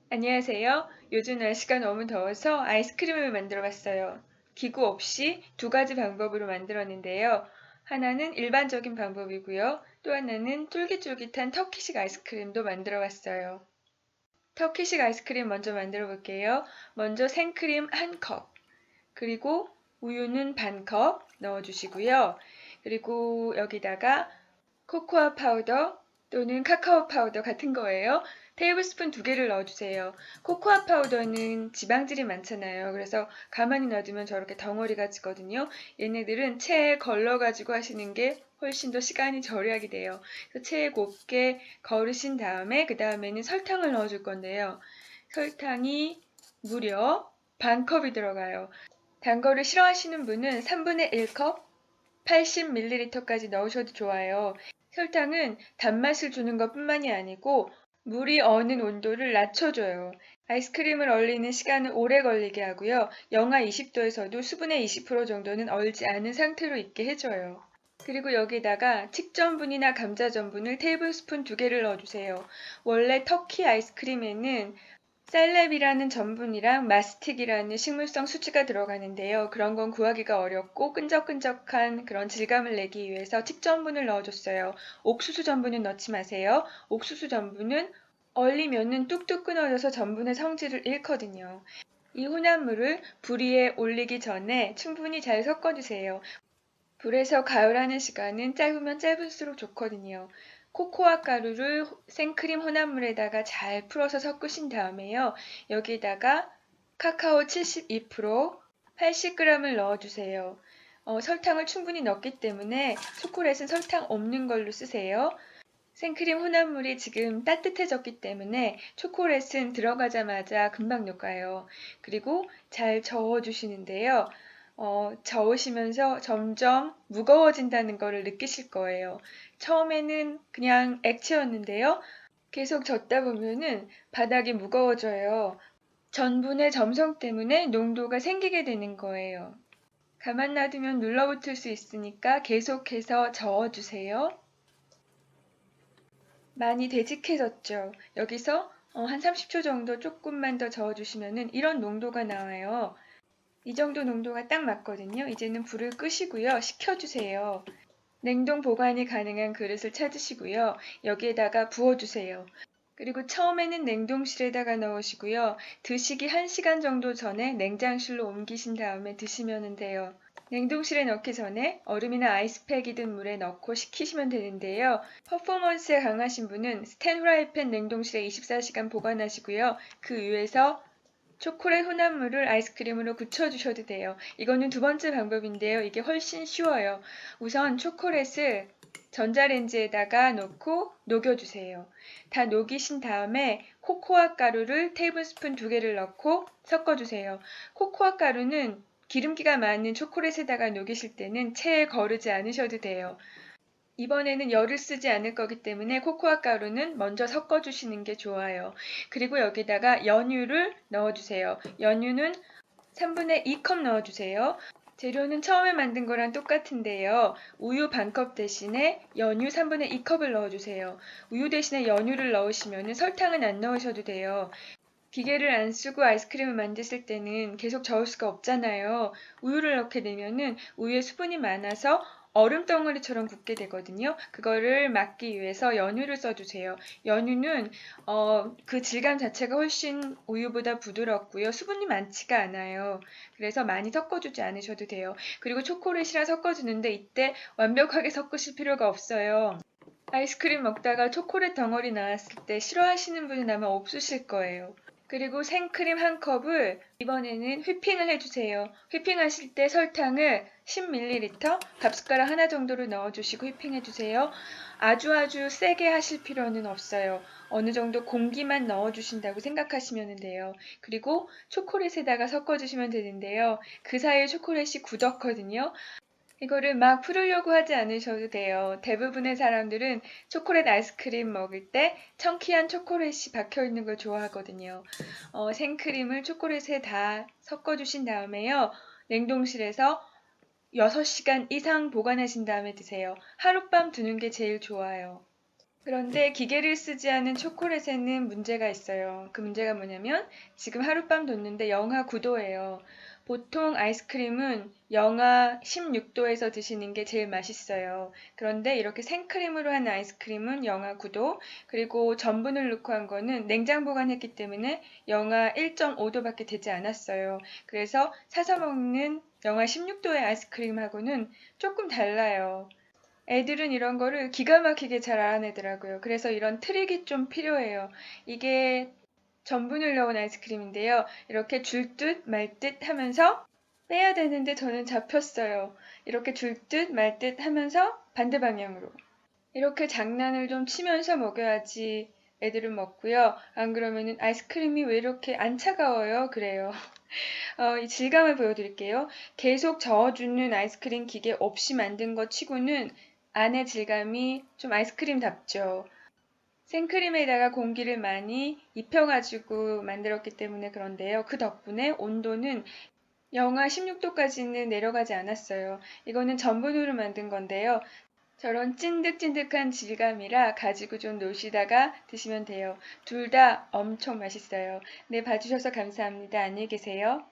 안녕하세요. 요즘 날씨가 너무 더워서 아이스크림을 만들어 봤어요. 기구 없이 두 가지 방법으로 만들었는데요. 하나는 일반적인 방법이고요. 또 하나는 쫄깃쫄깃한 터키식 아이스크림도 만들어 봤어요. 터키식 아이스크림 먼저 만들어 볼게요. 먼저 생크림 1컵, 그리고 우유는 반 컵 넣어주시고요. 그리고 여기다가 코코아 파우더 또는 카카오 파우더 같은 거예요. 테이블스푼 2개를 넣어주세요. 코코아 파우더는 지방질이 많잖아요. 그래서 가만히 놔두면 저렇게 덩어리가 지거든요. 얘네들은 체에 걸러가지고 하시는 게 훨씬 더 시간이 절약이 돼요. 그래서 체에 곱게 걸으신 다음에 그 다음에는 설탕을 넣어줄 건데요. 설탕이 무려 반 컵이 들어가요. 단 거를 싫어하시는 분은 3분의 1컵 80ml까지 넣으셔도 좋아요. 설탕은 단맛을 주는 것뿐만이 아니고 물이 어는 온도를 낮춰줘요. 아이스크림을 얼리는 시간은 오래 걸리게 하고요. 영하 20도에서도 수분의 20% 정도는 얼지 않은 상태로 있게 해줘요. 그리고 여기다가 칡전분이나 감자전분을 테이블스푼 2개를 넣어주세요. 원래 터키 아이스크림에는 셀렙이라는 전분이랑 마스틱이라는 식물성 수지가 들어가는데요. 그런 건 구하기가 어렵고 끈적끈적한 그런 질감을 내기 위해서 칡전분을 넣어줬어요. 옥수수 전분은 넣지 마세요. 옥수수 전분은 얼리면은 뚝뚝 끊어져서 전분의 성질을 잃거든요. 이 혼합물을 불 위에 올리기 전에 충분히 잘 섞어주세요. 불에서 가열하는 시간은 짧으면 짧을수록 좋거든요. 코코아 가루를 생크림 혼합물에다가 잘 풀어서 섞으신 다음에요. 여기다가 카카오 72%, 80g을 넣어주세요. 설탕을 충분히 넣었기 때문에 초콜릿은 설탕 없는 걸로 쓰세요. 생크림 혼합물이 지금 따뜻해졌기 때문에 초콜릿은 들어가자마자 금방 녹아요. 그리고 잘 저어주시는데요. 저으시면서 점점 무거워진다는 것을 느끼실 거예요. 처음에는 그냥 액체였는데요. 계속 젓다 보면은 바닥이 무거워져요. 전분의 점성 때문에 농도가 생기게 되는 거예요. 가만 놔두면 눌러붙을 수 있으니까 계속해서 저어주세요. 많이 되직해졌죠. 여기서 한 30초 정도 조금만 더 저어주시면은 이런 농도가 나와요. 이 정도 농도가 딱 맞거든요. 이제는 불을 끄시고요. 식혀주세요. 냉동 보관이 가능한 그릇을 찾으시고요. 여기에다가 부어주세요. 그리고 처음에는 냉동실에다가 넣으시고요. 드시기 1시간 정도 전에 냉장실로 옮기신 다음에 드시면 돼요. 냉동실에 넣기 전에 얼음이나 아이스팩이든 물에 넣고 식히시면 되는데요. 퍼포먼스에 강하신 분은 스텐 후라이팬 냉동실에 24시간 보관하시고요. 그 위에서 초콜릿 혼합물을 아이스크림으로 굳혀주셔도 돼요. 이거는 두 번째 방법인데요. 이게 훨씬 쉬워요. 우선 초콜릿을 전자레인지에다가 넣고 녹여주세요. 다 녹이신 다음에 코코아 가루를 테이블스푼 2개를 넣고 섞어주세요. 코코아 가루는 기름기가 많은 초콜릿에다가 녹이실 때는 체에 거르지 않으셔도 돼요. 이번에는 열을 쓰지 않을 거기 때문에 코코아 가루는 먼저 섞어주시는 게 좋아요. 그리고 여기다가 연유를 넣어주세요. 연유는 3분의 2컵 넣어주세요. 재료는 처음에 만든 거랑 똑같은데요. 우유 반 컵 대신에 연유 3분의 2컵을 넣어주세요. 우유 대신에 연유를 넣으시면 설탕은 안 넣으셔도 돼요. 기계를 안 쓰고 아이스크림을 만드실 때는 계속 저을 수가 없잖아요. 우유를 넣게 되면은 우유에 수분이 많아서 얼음 덩어리처럼 굳게 되거든요. 그거를 막기 위해서 연유를 써주세요. 연유는 그 질감 자체가 훨씬 우유보다 부드럽고요. 수분이 많지가 않아요. 그래서 많이 섞어주지 않으셔도 돼요. 그리고 초콜릿이랑 섞어주는데 이때 완벽하게 섞으실 필요가 없어요. 아이스크림 먹다가 초콜릿 덩어리 나왔을 때 싫어하시는 분은 아마 없으실 거예요. 그리고 생크림 1컵을 이번에는 휘핑을 해주세요. 휘핑하실 때 설탕을 10ml, 밥숟가락 하나 정도를 넣어주시고 휘핑해주세요. 아주 세게 하실 필요는 없어요. 어느 정도 공기만 넣어주신다고 생각하시면 돼요. 그리고 초콜릿에다가 섞어주시면 되는데요. 그 사이에 초콜릿이 굳었거든요. 이거를 막 풀으려고 하지 않으셔도 돼요. 대부분의 사람들은 초콜릿 아이스크림 먹을 때 청키한 초콜릿이 박혀 있는 걸 좋아하거든요. 생크림을 초콜릿에 다 섞어주신 다음에요. 냉동실에서 6시간 이상 보관하신 다음에 드세요. 하룻밤 두는 게 제일 좋아요. 그런데 기계를 쓰지 않은 초콜릿에는 문제가 있어요. 그 문제가 뭐냐면 지금 하룻밤 뒀는데 영하 9도예요. 보통 아이스크림은 영하 16도에서 드시는 게 제일 맛있어요. 그런데 이렇게 생크림으로 한 아이스크림은 영하 9도, 그리고 전분을 넣고 한 거는 냉장 보관했기 때문에 영하 1.5도밖에 되지 않았어요. 그래서 사서 먹는 영하 16도의 아이스크림하고는 조금 달라요. 애들은 이런 거를 기가 막히게 잘 알아내더라고요. 그래서 이런 트릭이 좀 필요해요. 이게 전분을 넣은 아이스크림인데요. 이렇게 줄 듯 말 듯 하면서 빼야 되는데 저는 잡혔어요. 이렇게 줄 듯 말 듯 하면서 반대 방향으로. 이렇게 장난을 좀 치면서 먹여야지 애들은 먹고요. 안 그러면은 아이스크림이 왜 이렇게 안 차가워요? 그래요. 이 질감을 보여드릴게요. 계속 저어주는 아이스크림 기계 없이 만든 것 치고는 안의 질감이 좀 아이스크림답죠. 생크림에다가 공기를 많이 입혀가지고 만들었기 때문에 그런데요. 그 덕분에 온도는 영하 16도까지는 내려가지 않았어요. 이거는 전분으로 만든 건데요. 저런 찐득찐득한 질감이라 가지고 좀 노시다가 드시면 돼요. 둘 다 엄청 맛있어요. 네, 봐주셔서 감사합니다. 안녕히 계세요.